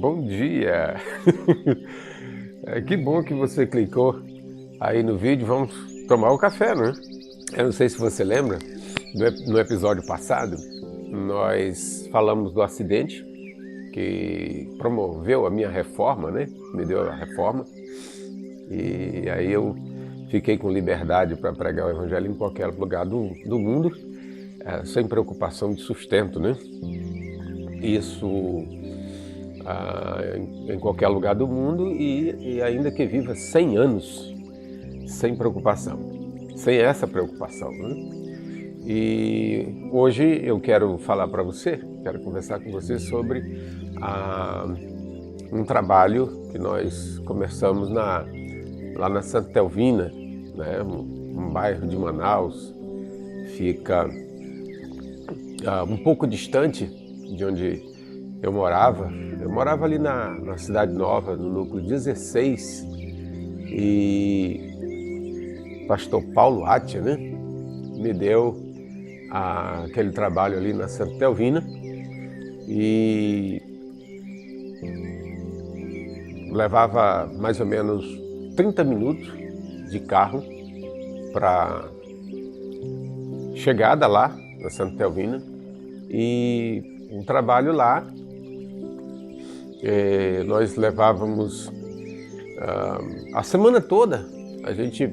Bom dia! Que bom que você clicou aí no vídeo. Vamos tomar um café, né? Eu não sei se você lembra, no episódio passado, nós falamos do acidente que promoveu a minha reforma, né? Me deu a reforma. E aí eu fiquei com liberdade para pregar o evangelho em qualquer lugar do mundo, sem preocupação de sustento, né? Isso em qualquer lugar do mundo e ainda que viva 100 anos sem preocupação, sem essa preocupação, né? E hoje eu quero falar para você, quero conversar com você sobre um trabalho que nós começamos lá na Santa Etelvina, né? Um bairro de Manaus, fica um pouco distante de onde eu morava. Eu morava ali na Cidade Nova, no núcleo 16, e o pastor Paulo Atia, né, me deu aquele trabalho ali na Santa Etelvina e levava mais ou menos 30 minutos de carro para chegada lá na Santa Etelvina, e um trabalho lá. Nós levávamos a semana toda, a gente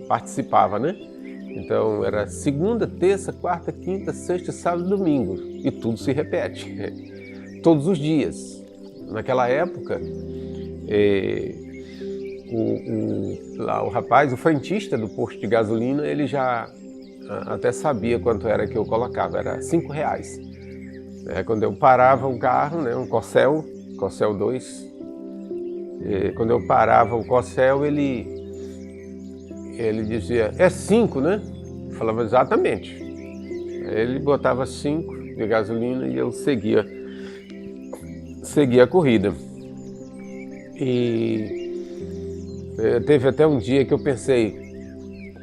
participava, né? Então era segunda, terça, quarta, quinta, sexta, sábado e domingo, e tudo se repete, todos os dias. Naquela época, o rapaz, o frentista do posto de gasolina, ele já até sabia quanto era que eu colocava, era R$5. Quando eu parava o carro, né, um Corcel 2, quando eu parava o Corcel, ele dizia, é 5, né? Eu falava exatamente. Ele botava 5 de gasolina e eu seguia a corrida. E teve até um dia que eu pensei,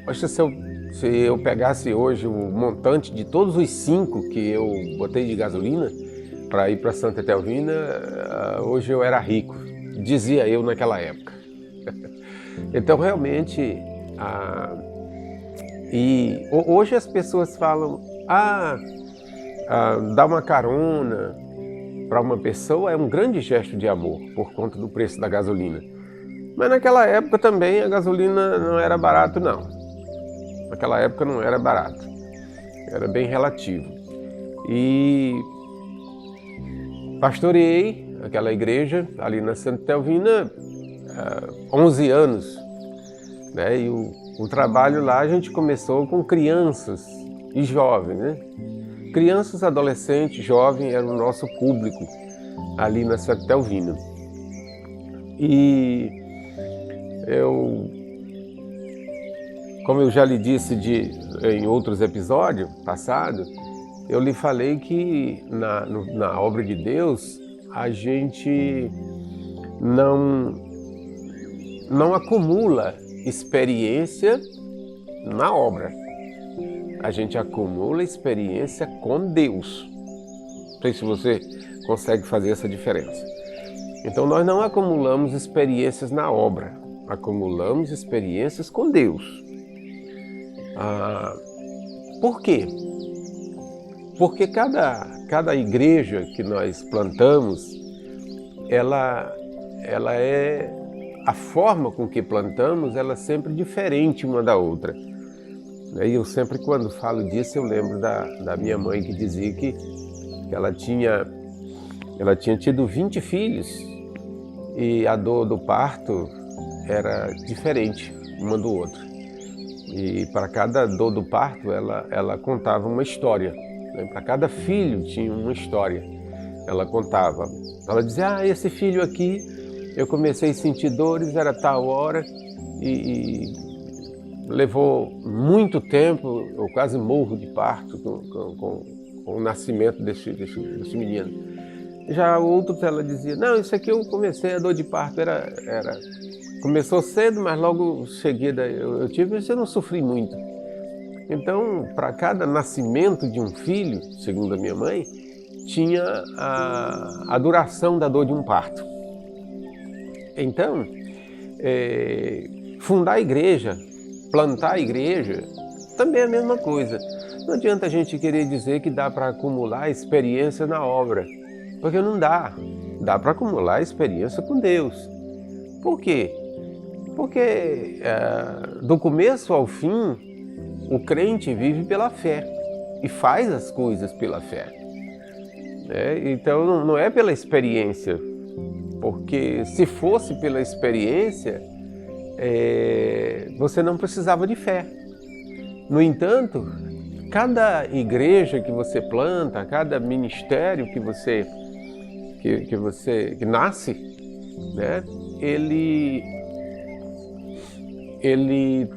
poxa, se eu pegasse hoje o montante de todos os 5 que eu botei de gasolina para ir para Santa Etelvina, hoje eu era rico, dizia eu naquela época. Então realmente, e hoje as pessoas falam, dar uma carona para uma pessoa é um grande gesto de amor por conta do preço da gasolina. Mas naquela época também a gasolina não era barato, não. Naquela época não era barato, era bem relativo. E pastoreei aquela igreja ali na Santa Etelvina 11 anos, né? E o trabalho lá a gente começou com crianças e jovens, né? Crianças, adolescentes, jovens era o nosso público ali na Santa Etelvina. E como eu já lhe disse em outros episódios passados, eu lhe falei que na obra de Deus a gente não acumula experiência na obra, a gente acumula experiência com Deus. Não sei se você consegue fazer essa diferença. Então nós não acumulamos experiências na obra, acumulamos experiências com Deus. Por quê? Porque cada igreja que nós plantamos, ela é, a forma com que plantamos, ela é sempre diferente uma da outra. E eu sempre, quando falo disso, eu lembro da minha mãe, que dizia que ela tinha tido 20 filhos e a dor do parto era diferente uma do outro. E para cada dor do parto, ela contava uma história, né? Para cada filho tinha uma história, ela contava. Ela dizia, esse filho aqui, eu comecei a sentir dores, era tal hora, e levou muito tempo, eu quase morro de parto com o nascimento desse menino. Já outros, ela dizia, não, isso aqui eu comecei, a dor de parto começou cedo, mas logo em seguida eu tive, isso eu não sofri muito. Então, para cada nascimento de um filho, segundo a minha mãe, tinha a duração da dor de um parto. Então, fundar a igreja, plantar a igreja, também é a mesma coisa. Não adianta a gente querer dizer que dá para acumular experiência na obra, porque não dá. Dá para acumular experiência com Deus. Por quê? Porque do começo ao fim, o crente vive pela fé e faz as coisas pela fé. Então não é pela experiência, porque se fosse pela experiência, você não precisava de fé. No entanto, cada igreja que você planta, cada ministério que nasce, né, ele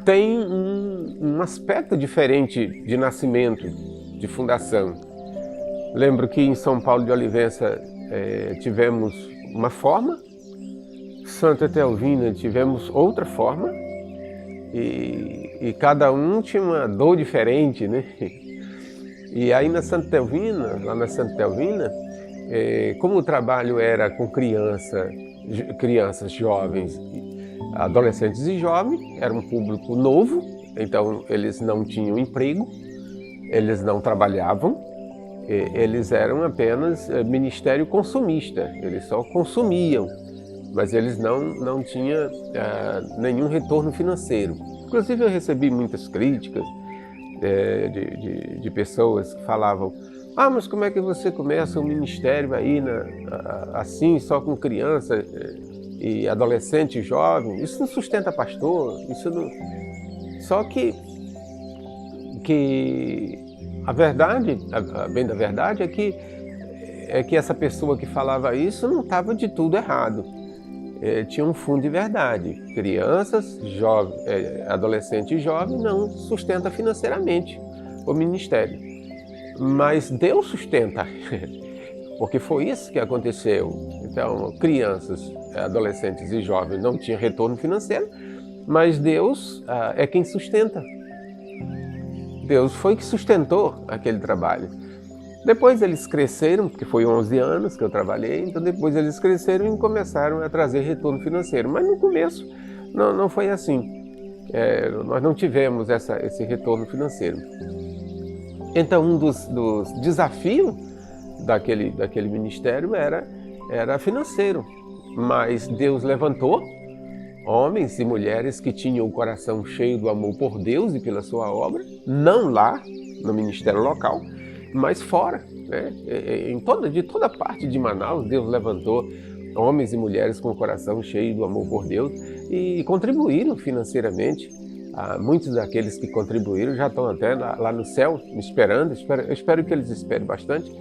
tem um aspecto diferente de nascimento, de fundação. Lembro que em São Paulo de Olivença tivemos uma forma, Santa Etelvina tivemos outra forma, e cada um tinha uma dor diferente, né? E aí na Santa Etelvina, lá na Santa Etelvina, como o trabalho era com crianças, jovens, adolescentes e jovens, era um público novo, então eles não tinham emprego, eles não trabalhavam, eles eram apenas ministério consumista, eles só consumiam, mas eles não tinham nenhum retorno financeiro. Inclusive eu recebi muitas críticas de pessoas que falavam: mas como é que você começa um ministério aí assim, só com criança e adolescente e jovem? Isso não sustenta pastor, isso não... Só que a verdade, bem da verdade, é que essa pessoa que falava isso não estava de tudo errado. Tinha um fundo de verdade. Crianças, adolescente e jovem não sustenta financeiramente o ministério. Mas Deus sustenta, porque foi isso que aconteceu. Então, crianças, adolescentes e jovens não tinham retorno financeiro, mas Deus é quem sustenta. Deus foi que sustentou aquele trabalho. Depois eles cresceram, porque foi 11 anos que eu trabalhei, então depois eles cresceram e começaram a trazer retorno financeiro. Mas no começo não foi assim. Nós não tivemos esse retorno financeiro. Então um dos desafios daquele ministério era financeiro. Mas Deus levantou homens e mulheres que tinham o coração cheio do amor por Deus e pela sua obra, não lá no ministério local, mas fora, né? De toda parte de Manaus, Deus levantou homens e mulheres com o coração cheio do amor por Deus e contribuíram financeiramente. Muitos daqueles que contribuíram já estão até lá no céu me esperando. Eu espero que eles esperem bastante,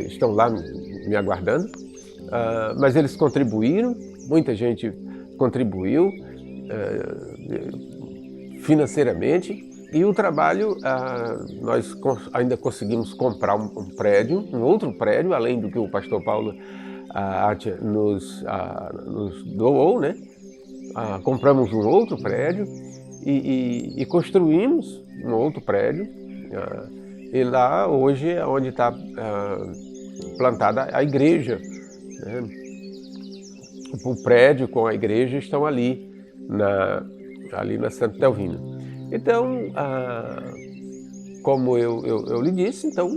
estão lá me aguardando. Mas eles contribuíram, muita gente contribuiu financeiramente. E o trabalho, nós ainda conseguimos comprar um outro prédio, além do que o pastor Paulo Atia nos doou, né? Compramos um outro prédio e construímos um outro prédio. E lá hoje é onde está plantada a igreja, né? O prédio com a igreja estão ali na Santa Etelvina. Então, como eu lhe disse, então,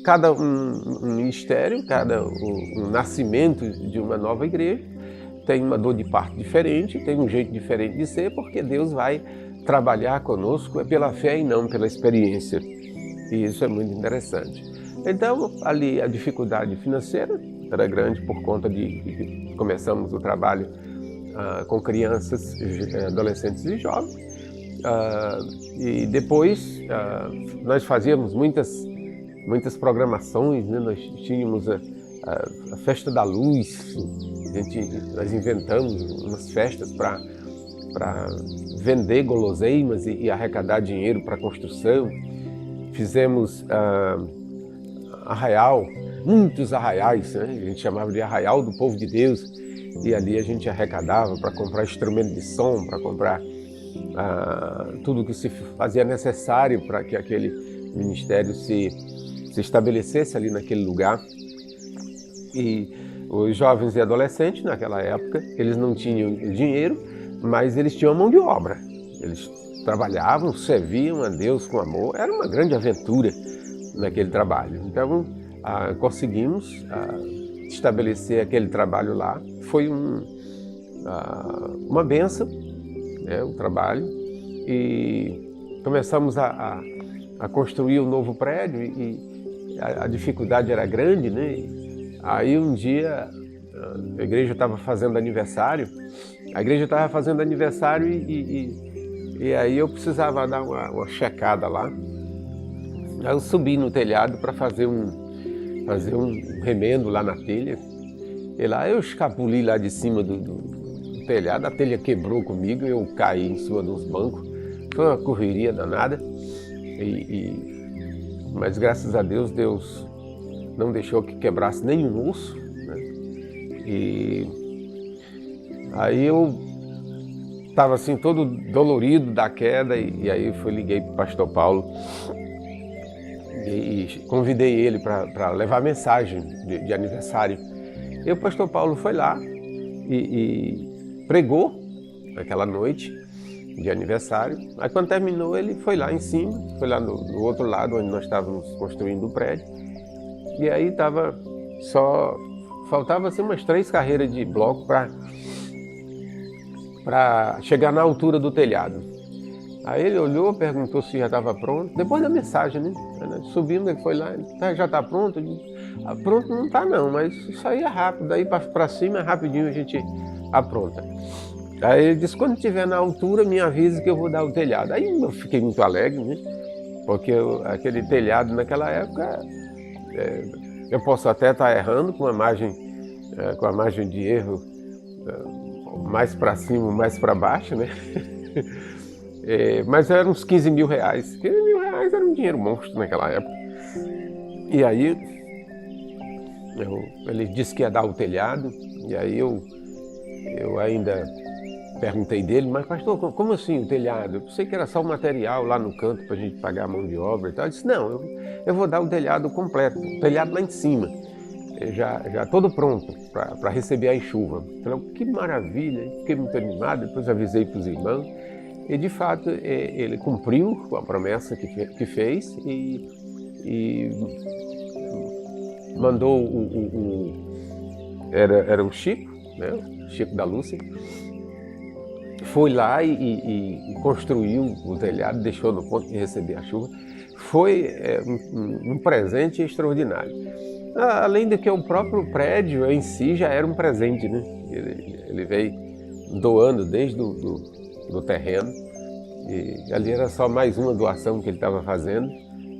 cada um ministério, um nascimento de uma nova igreja tem uma dor de parto diferente, tem um jeito diferente de ser, porque Deus vai trabalhar conosco pela fé e não pela experiência. E isso é muito interessante. Então, ali a dificuldade financeira era grande por conta de que começamos o trabalho com crianças, adolescentes e jovens. E depois nós fazíamos muitas programações, né? Nós tínhamos a Festa da Luz, nós inventamos umas festas para vender guloseimas e arrecadar dinheiro para a construção. Fizemos arraial, muitos arraiais, né? A gente chamava de Arraial do Povo de Deus, e ali a gente arrecadava para comprar instrumento de som, para comprar tudo que se fazia necessário para que aquele ministério se se estabelecesse ali naquele lugar. E os jovens e adolescentes naquela época, eles não tinham dinheiro, mas eles tinham mão de obra. Eles trabalhavam, serviam a Deus com amor. Era uma grande aventura naquele trabalho. Então, conseguimos estabelecer aquele trabalho lá. Foi uma bênção, né, o trabalho. E começamos a construir um novo prédio e a dificuldade era grande, né? Aí um dia a igreja estava fazendo aniversário, e aí eu precisava dar uma checada lá. Aí eu subi no telhado para fazer um remendo lá na telha. E lá eu escapuli lá de cima do telhado, a telha quebrou comigo, eu caí em cima dos bancos. Foi uma correria danada, mas graças a Deus, Deus não deixou que quebrasse nenhum osso, né? E aí eu estava assim todo dolorido da queda e aí liguei para o pastor Paulo e convidei ele para levar mensagem de aniversário. E o pastor Paulo foi lá e pregou naquela noite de aniversário. Aí quando terminou, ele foi lá em cima, foi lá no outro lado onde nós estávamos construindo o prédio. E aí faltava assim umas 3 carreiras de bloco para chegar na altura do telhado. Aí ele olhou, perguntou se já estava pronto, depois da mensagem, né? Subimos, ele foi lá, já está pronto? Eu disse, pronto não está não, mas isso aí é rápido, daí para cima, rapidinho a gente apronta. Aí ele disse, quando estiver na altura, me avise que eu vou dar o telhado. Aí eu fiquei muito alegre, né? Porque aquele telhado naquela época, eu posso até estar errando com a margem de erro mais para cima, mais para baixo, né? Mas eram uns 15 mil reais. 15 mil reais era um dinheiro monstro naquela época. E aí ele disse que ia dar o telhado, e aí eu ainda perguntei dele, mas pastor, como assim o telhado? Eu pensei que era só o material lá no canto para a gente pagar a mão de obra e tal. Ele disse, não, eu vou dar o telhado completo, o telhado lá em cima, já todo pronto para receber a enxuva. Eu falei, que maravilha, fiquei muito animado, depois avisei para os irmãos. E de fato ele cumpriu com a promessa que fez e mandou era o Chico, né? O Chico da Lúcia, foi lá e construiu o telhado, deixou no ponto de receber a chuva. Foi um presente extraordinário. Além de que o próprio prédio em si já era um presente, né? Ele veio doando desde do terreno, e ali era só mais uma doação que ele estava fazendo,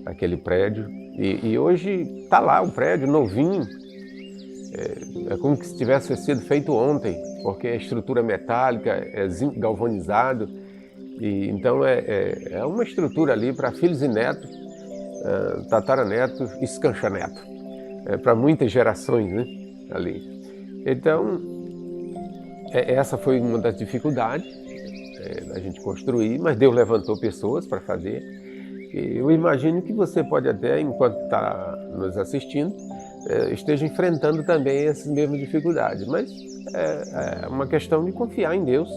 aquele prédio. E hoje está lá o prédio novinho, é como se tivesse sido feito ontem, porque a estrutura metálica é zinco galvanizado, e então é uma estrutura ali para filhos e netos, tataranetos e escancha-neto, para muitas gerações, né, ali. Então, essa foi uma das dificuldades da gente construir, mas Deus levantou pessoas para fazer. E eu imagino que você pode até, enquanto está nos assistindo, esteja enfrentando também essas mesmas dificuldades, mas é uma questão de confiar em Deus.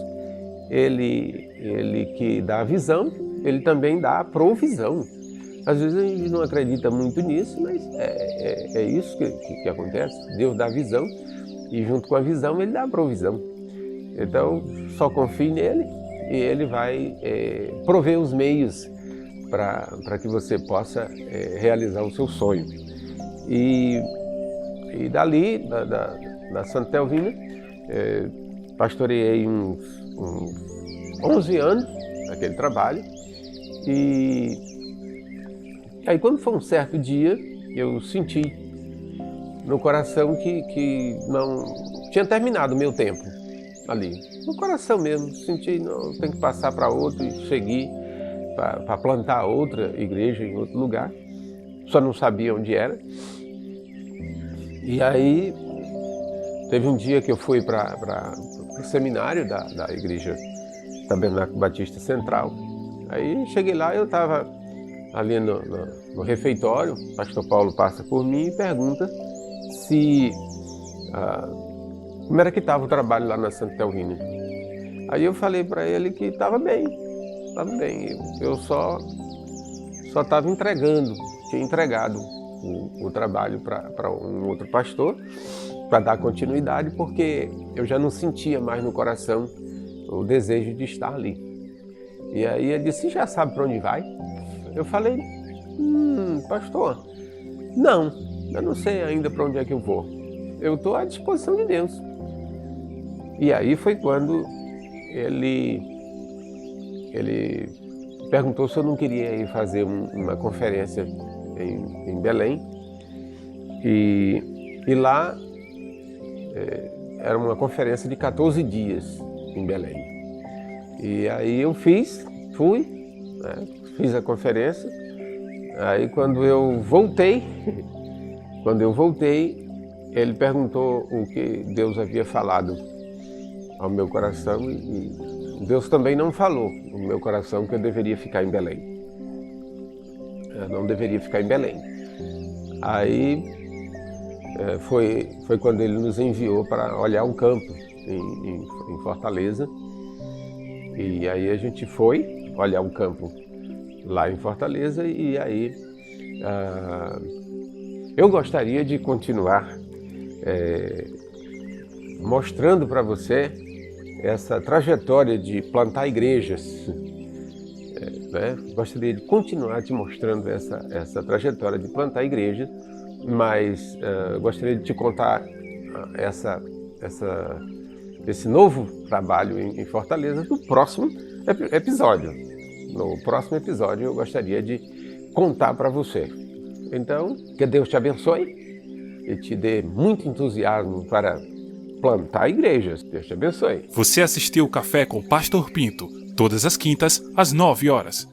Ele que dá a visão, ele também dá a provisão. Às vezes a gente não acredita muito nisso, mas é isso que acontece. Deus dá a visão e junto com a visão ele dá a provisão. Então só confie nele e ele vai prover os meios para que você possa realizar o seu sonho. E dali, da Santa Telvina, pastoreei uns 11 anos naquele trabalho. E aí quando foi um certo dia, eu senti no coração que não tinha terminado o meu tempo ali. No coração mesmo, senti, não, tem que passar para outro e seguir para plantar outra igreja em outro lugar. Só não sabia onde era. E aí teve um dia que eu fui para o seminário da igreja Tabernáculo Batista Central. Aí cheguei lá, eu estava ali no refeitório, o pastor Paulo passa por mim e pergunta se como era que estava o trabalho lá na Santa Teurrina. Aí eu falei para ele que estava bem. Eu só estava tinha entregado o trabalho para um outro pastor, para dar continuidade, porque eu já não sentia mais no coração o desejo de estar ali. E aí ele disse: já sabe para onde vai? Eu falei: pastor, não, eu não sei ainda para onde é que eu vou. Eu estou à disposição de Deus. E aí foi quando ele perguntou se eu não queria ir fazer uma conferência em Belém. E lá era uma conferência de 14 dias em Belém. E aí eu fui, né, fiz a conferência. Aí quando eu voltei, ele perguntou o que Deus havia falado ao meu coração e Deus também não falou no meu coração que eu deveria ficar em Belém. Eu não deveria ficar em Belém. Aí foi quando ele nos enviou para olhar um campo em Fortaleza. E aí a gente foi olhar um campo lá em Fortaleza e aí eu gostaria de continuar mostrando para você essa trajetória de plantar igrejas, né? Gostaria de continuar te mostrando essa trajetória de plantar igrejas, mas gostaria de te contar esse novo trabalho em Fortaleza no próximo episódio. No próximo episódio eu gostaria de contar para você. Então, que Deus te abençoe e te dê muito entusiasmo para plantar igrejas. Deus te abençoe. Você assistiu o Café com Pastor Pinto, todas as quintas, às 9 horas.